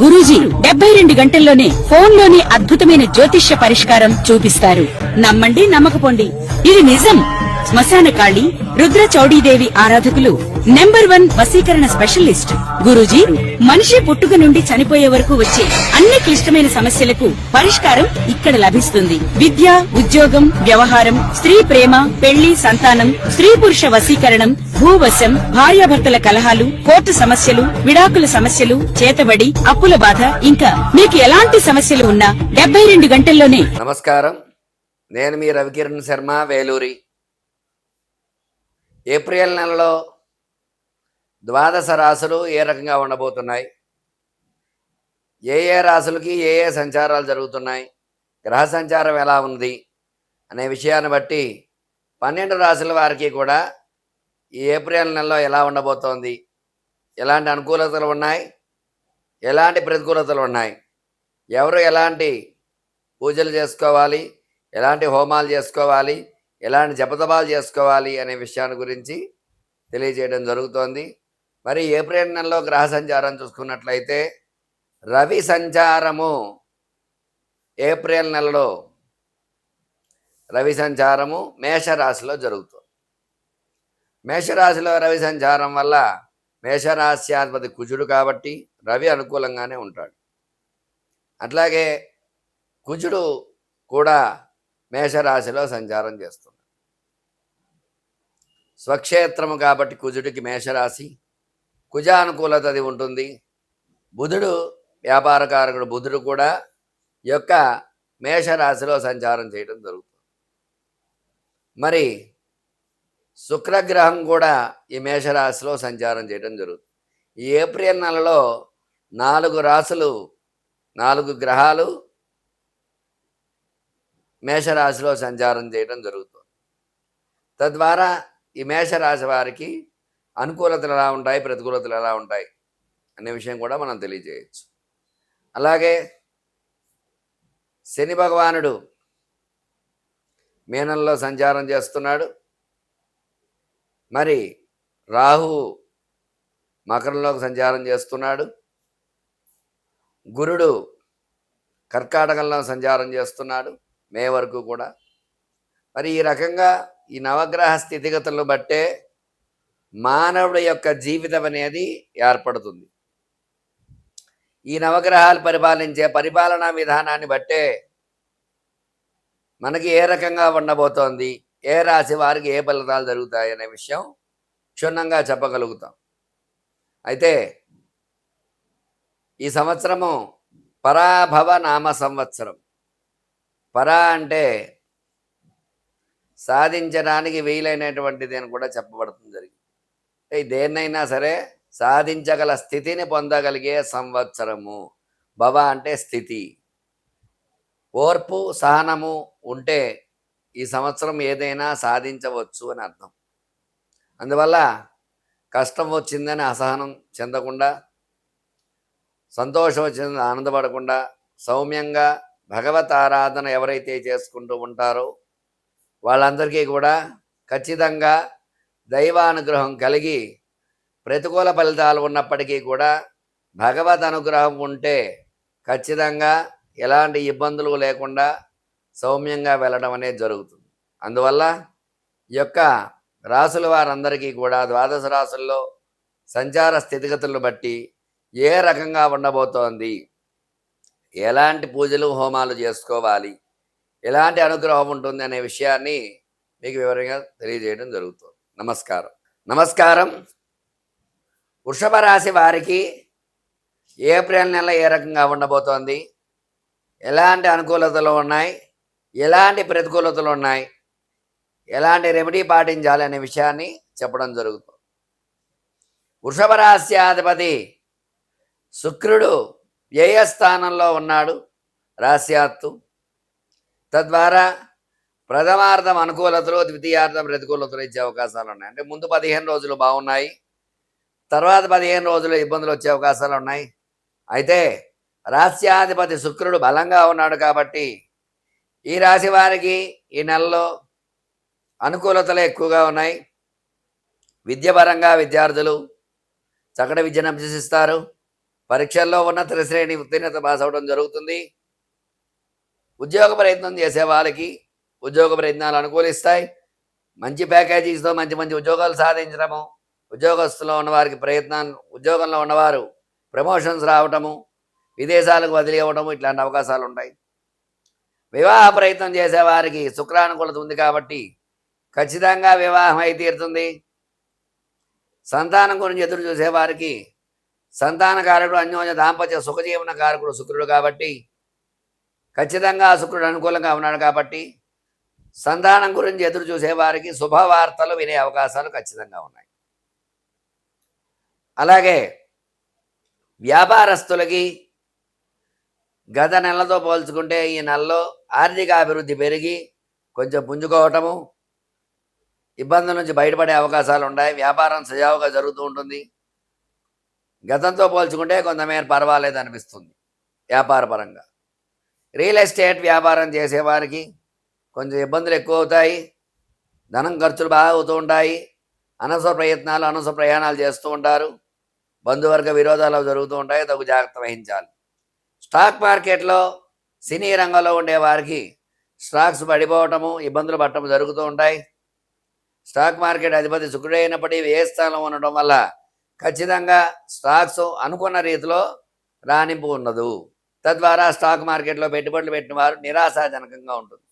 గురూజీ 72 గంటల్లోనే ఫోన్లోని అద్భుతమైన జ్యోతిష్య పరిష్కారం చూపిస్తారు. నమ్మండి, నమ్మకపోండి, ఇది నిజం. శ్మశాన కాళి రుద్ర చౌడీదేవి ఆరాధకులు నంబర్ 1 వశీకరణ స్పెషలిస్ట్ గురూజీ. మనిషి పుట్టుక నుండి చనిపోయే వరకు వచ్చే అన్ని క్లిష్టమైన సమస్యలకు పరిష్కారం ఇక్కడ లభిస్తుంది. విద్య, ఉద్యోగం, వ్యవహారం, స్త్రీ ప్రేమ, పెళ్లి, సంతానం, స్త్రీ పురుష వశీకరణం, భూవశం, భార్యాభర్తల కలహాలు, కోర్టు సమస్యలు, విడాకుల సమస్యలు, చేతబడి, అప్పుల బాధ, ఇంకా మీకు ఎలాంటి సమస్యలు ఉన్నా 72 గంటల్లోనే. నమస్కారం, నేను మీ రవికిరణ్ శర్మ, వేలూరి. ఏప్రిల్ నెలలో ద్వాదశ రాశులు ఏ రకంగా ఉండబోతున్నాయి, ఏ రాశులకి ఏ సంచారాలు జరుగుతున్నాయి, గ్రహ సంచారం ఎలా ఉంది అనే విషయాన్ని బట్టి 12 రాశుల వారికి కూడా ఈ ఏప్రిల్ నెలలో ఎలా ఉండబోతోంది, ఎలాంటి అనుకూలతలు ఉన్నాయి, ఎలాంటి ప్రతికూలతలు ఉన్నాయి, ఎవరు ఎలాంటి పూజలు చేసుకోవాలి, ఎలాంటి హోమాలు చేసుకోవాలి, ఎలాంటి జపతపాలు చేసుకోవాలి అనే విషయాన్ని గురించి తెలియజేయడం జరుగుతోంది. మరి ఏప్రిల్ నెలలో గ్రహ సంచారం చూసుకున్నట్లయితే రవి సంచారము ఏప్రిల్ నెలలో రవి సంచారము మేషరాశిలో జరుగుతుంది. మేషరాశిలో రవి సంచారం వల్ల మేషరాశ్యాధిపతి కుజుడు కాబట్టి రవి అనుకూలంగానే ఉంటాడు. అట్లాగే కుజుడు కూడా మేషరాశిలో సంచారం చేస్తున్నాడు. స్వక్షేత్రము కాబట్టి కుజుడికి మేషరాశి, కుజానుకూలత అది ఉంటుంది. బుధుడు వ్యాపారకారకుడు బుధుడు కూడా ఈ యొక్క మేషరాశిలో సంచారం చేయడం జరుగుతుంది. మరి శుక్రగ్రహం కూడా ఈ మేషరాశిలో సంచారం చేయడం జరుగుతుంది. ఈ ఏప్రిల్ నెలలో 4 రాశులు, 4 గ్రహాలు మేషరాశిలో సంచారం చేయడం జరుగుతుంది. తద్వారా ఈ మేషరాశి వారికి అనుకూలతలు ఎలా ఉంటాయి, ప్రతికూలతలు ఎలా ఉంటాయి అనే విషయం కూడా మనం తెలియజేయచ్చు. అలాగే శని భగవానుడు మీనంలో సంచారం చేస్తున్నాడు. మరి రాహు మకరంలోకి సంచారం చేస్తున్నాడు. గురుడు కర్కాటకంలో సంచారం చేస్తున్నాడు మే వరకు కూడా. మరి ఈ రకంగా ఈ నవగ్రహ స్థితిగతులను బట్టే మానవుడి యొక్క జీవితం అనేది ఏర్పడుతుంది. ఈ నవగ్రహాలు పరిపాలించే పరిపాలనా విధానాన్ని బట్టే మనకి ఏ రకంగా ఉండబోతోంది, ఏ రాశి వారికి ఏ ఫలితాలు జరుగుతాయి అనే విషయం క్షుణ్ణంగా చెప్పగలుగుతాం. అయితే ఈ సంవత్సరము పరాభవ నామ సంవత్సరం. పరా అంటే సాధించడానికి వీలైనటువంటిది అని కూడా చెప్పబడుతుంది జరిగింది. అంటే దేన్నైనా సరే సాధించగల స్థితిని పొందగలిగే సంవత్సరము. భవ అంటే స్థితి, ఓర్పు, సహనము ఉంటే ఈ సంవత్సరం ఏదైనా సాధించవచ్చు అని అర్థం. అందువల్ల కష్టం వచ్చిందని అసహనం చెందకుండా, సంతోషం వచ్చిందని ఆనందపడకుండా, సౌమ్యంగా భగవత్ ఆరాధన ఎవరైతే చేసుకుంటూ ఉంటారో వాళ్ళందరికీ కూడా ఖచ్చితంగా దైవానుగ్రహం కలిగి ప్రతికూల ఫలితాలు ఉన్నప్పటికీ కూడా భగవద్ అనుగ్రహం ఉంటే ఖచ్చితంగా ఎలాంటి ఇబ్బందులు లేకుండా సౌమ్యంగా వెళ్ళడం అనేది జరుగుతుంది. అందువల్ల ఈ యొక్క రాసుల వారందరికీ కూడా ద్వాదశ రాసుల్లో సంచార స్థితిగతులను బట్టి ఏ రకంగా ఉండబోతోంది, ఎలాంటి పూజలు హోమాలు చేసుకోవాలి, ఎలాంటి అనుగ్రహం ఉంటుంది అనే విషయాన్ని మీకు వివరంగా తెలియజేయడం జరుగుతుంది. నమస్కారం. వృషభ రాశి వారికి ఏప్రిల్ నెల ఏ రకంగా ఉండబోతోంది, ఎలాంటి అనుకూలతలు ఉన్నాయి, ఎలాంటి ప్రతికూలతలు ఉన్నాయి, ఎలాంటి రెమెడీ పాటించాలి అనే విషయాన్ని చెప్పడం జరుగుతుంది. వృషభ రాశ్యాధిపతి శుక్రుడు వ్యయ స్థానంలో ఉన్నాడు రాశ్యాత్తు. తద్వారా ప్రథమార్థం అనుకూలతలు, ద్వితీయార్థం ప్రతికూలతలు ఇచ్చే అవకాశాలు ఉన్నాయి. అంటే ముందు 15 రోజులు బాగున్నాయి, తర్వాత 15 రోజులు ఇబ్బందులు వచ్చే అవకాశాలు ఉన్నాయి. అయితే రాశ్యాధిపతి శుక్రుడు బలంగా ఉన్నాడు కాబట్టి ఈ రాశి వారికి ఈ నెలలో అనుకూలతలు ఎక్కువగా ఉన్నాయి. విద్యపరంగా విద్యార్థులు చక్కటి విద్యను అభ్యసిస్తారు. పరీక్షల్లో ఉన్నత శ్రేణి ఉత్తీర్ణత పాస్ అవడం జరుగుతుంది. ఉద్యోగ ప్రయత్నం చేసే వాళ్ళకి ఉద్యోగ ప్రయత్నాలు అనుకూలిస్తాయి. మంచి ప్యాకేజీస్తో మంచి మంచి ఉద్యోగాలు సాధించడము, ఉద్యోగస్తులో ఉన్నవారికి ఉద్యోగంలో ఉన్నవారు ప్రమోషన్స్ రావటము, విదేశాలకు వదిలి అవ్వటము, ఇట్లాంటి అవకాశాలు ఉంటాయి. వివాహ ప్రయత్నం చేసేవారికి శుక్రానుకూలత ఉంది కాబట్టి ఖచ్చితంగా వివాహం అయి తీరుతుంది. సంతానం గురించి ఎదురు చూసేవారికి సంతాన కారకుడు అన్యోన్య దాంపత్య సుఖజీవన కారకుడు శుక్రుడు కాబట్టి ఖచ్చితంగా శుక్రుడు అనుకూలంగా ఉన్నాడు కాబట్టి సంతానం గురించి ఎదురు చూసేవారికి శుభవార్తలు వినే అవకాశాలు ఖచ్చితంగా ఉన్నాయి. అలాగే వ్యాపారస్తులకి గత నెలతో పోల్చుకుంటే ఈ నెలలో ఆర్థిక అభివృద్ధి పెరిగి కొంచెం పుంజుకోవటము, ఇబ్బందుల నుంచి బయటపడే అవకాశాలు ఉన్నాయి. వ్యాపారం సజావుగా జరుగుతూ ఉంటుంది. గతంతో పోల్చుకుంటే కొంతమేర పర్వాలేదు అనిపిస్తుంది వ్యాపార పరంగా. రియల్ ఎస్టేట్ వ్యాపారం చేసేవారికి కొంచెం ఇబ్బందులు ఎక్కువ అవుతాయి. ధనం ఖర్చులు బాగా అవుతూ ఉంటాయి. అనవసర ప్రయాణాలు చేస్తూ ఉంటారు. బంధువర్గ విరోధాలు జరుగుతూ ఉంటాయి. తగు జాగ్రత్త వహించాలి. స్టాక్ మార్కెట్లో సినీ రంగంలో ఉండేవారికి స్టాక్స్ పడిపోవటము, ఇబ్బందులు పడటము జరుగుతూ ఉంటాయి. స్టాక్ మార్కెట్ అధిపతి శుక్రుడు అయినప్పటికీ వ్యయ స్థానంలో ఉండటం వల్ల ఖచ్చితంగా స్టాక్స్ అనుకున్న రీతిలో రాణింపు ఉండదు. తద్వారా స్టాక్ మార్కెట్లో పెట్టుబడులు పెట్టిన వారు నిరాశాజనకంగా ఉంటుంది.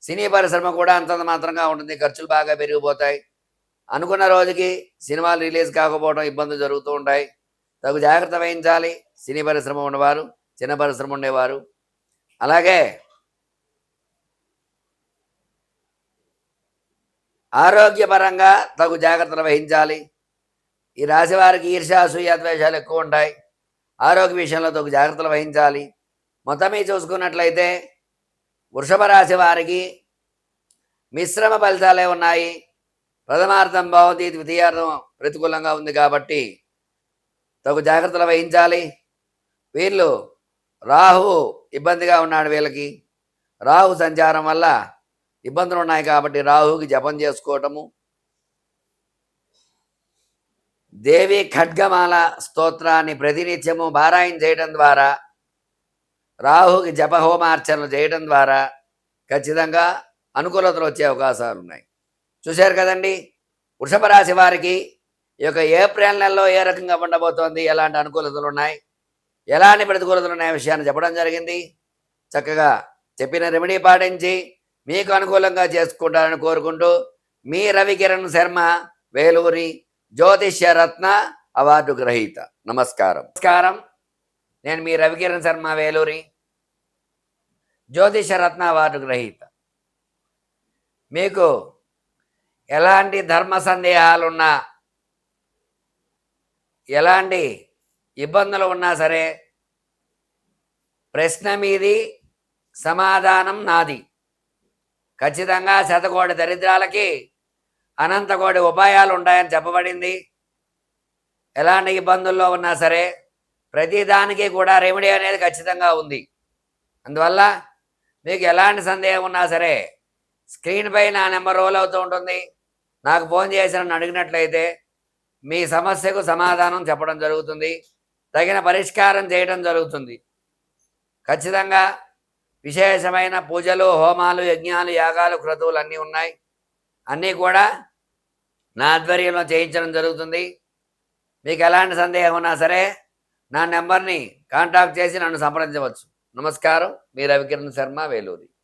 సినీ పరిశ్రమ కూడా అంతంత మాత్రంగా ఉంటుంది. ఖర్చులు బాగా పెరిగిపోతాయి. అనుకున్న రోజుకి సినిమాలు రిలీజ్ కాకపోవడం ఇబ్బందులు జరుగుతూ ఉంటాయి. తగు జాగ్రత్త వహించాలి సినీ పరిశ్రమ ఉన్నవారు, చిన్న పరిశ్రమ ఉండేవారు. అలాగే ఆరోగ్యపరంగా తగు జాగ్రత్తలు వహించాలి. ఈ రాశి వారికి ఈర్ష్య, అసూయ, ద్వేషాలు ఎక్కువ ఉంటాయి. ఆరోగ్య విషయంలో తగు జాగ్రత్తలు వహించాలి. మొత్తం మీద చూసుకున్నట్లయితే వృషభ రాశి వారికి మిశ్రమ ఫలితాలే ఉన్నాయి. ప్రథమార్థం బాగుంది, ద్వితీయార్థం ప్రతికూలంగా ఉంది కాబట్టి తగు జాగ్రత్తలు వహించాలి. వీళ్ళు రాహువు ఇబ్బందిగా ఉన్నాడు. వీళ్ళకి రాహు సంచారం వల్ల ఇబ్బందులు ఉన్నాయి కాబట్టి రాహుకి జపం చేసుకోవటము, దేవి ఖడ్గమాల స్తోత్రాన్ని ప్రతినిత్యము పారాయణ చేయడం ద్వారా, రాహుకి జపహోమార్చనలు చేయడం ద్వారా ఖచ్చితంగా అనుకూలతలు వచ్చే అవకాశాలు ఉన్నాయి. చూశారు కదండి, వృషభ రాశి వారికి ఈ యొక్క ఏప్రిల్ నెలలో ఏ రకంగా ఉండబోతోంది, ఎలాంటి అనుకూలతలు ఉన్నాయి, ఎలాంటి ప్రతికూలతలు ఉన్నాయి విషయాన్ని చెప్పడం జరిగింది. చక్కగా చెప్పిన రెమెడీ పాటించి మీకు అనుకూలంగా చేసుకుంటారని కోరుకుంటూ మీ రవికిరణ్ శర్మ, వేలూరి జ్యోతిష్య రత్న అవార్డు గ్రహీత. నమస్కారం. నేను మీ రవికిరణ్ శర్మ, వేలూరి జ్యోతిష్య రత్న అవార్డు గ్రహీత. మీకు ఎలాంటి ధర్మ సందేహాలున్నా, ఎలాంటి ఇబ్బందులు ఉన్నా సరే ప్రశ్న మీది, సమాధానం నాది. ఖచ్చితంగా శతకోటి దరిద్రాలకి అనంతకోటి ఉపాయాలు ఉంటాయని చెప్పబడింది. ఎలాంటి ఇబ్బందుల్లో ఉన్నా సరే ప్రతిదానికి కూడా రెమెడీ అనేది ఖచ్చితంగా ఉంది. అందువల్ల మీకు ఎలాంటి సందేహం ఉన్నా సరే స్క్రీన్పై నా నెంబర్ రోల్ అవుతూ ఉంటుంది. నాకు ఫోన్ చేసి నన్ను అడిగినట్లయితే మీ సమస్యకు సమాధానం చెప్పడం జరుగుతుంది. తగిన పరిష్కారం చేయడం జరుగుతుంది. ఖచ్చితంగా విశేషమైన పూజలు, హోమాలు, యజ్ఞాలు, యాగాలు, క్రతువులు అన్నీ ఉన్నాయి. అన్నీ కూడా నా ఆధ్వర్యంలో చేయించడం జరుగుతుంది. మీకు ఎలాంటి సందేహం ఉన్నా సరే నా నెంబర్ని కాంటాక్ట్ చేసి నన్ను సంప్రదించవచ్చు. నమస్కారం. మీ రవికిరణ్ శర్మ, వేలూరి.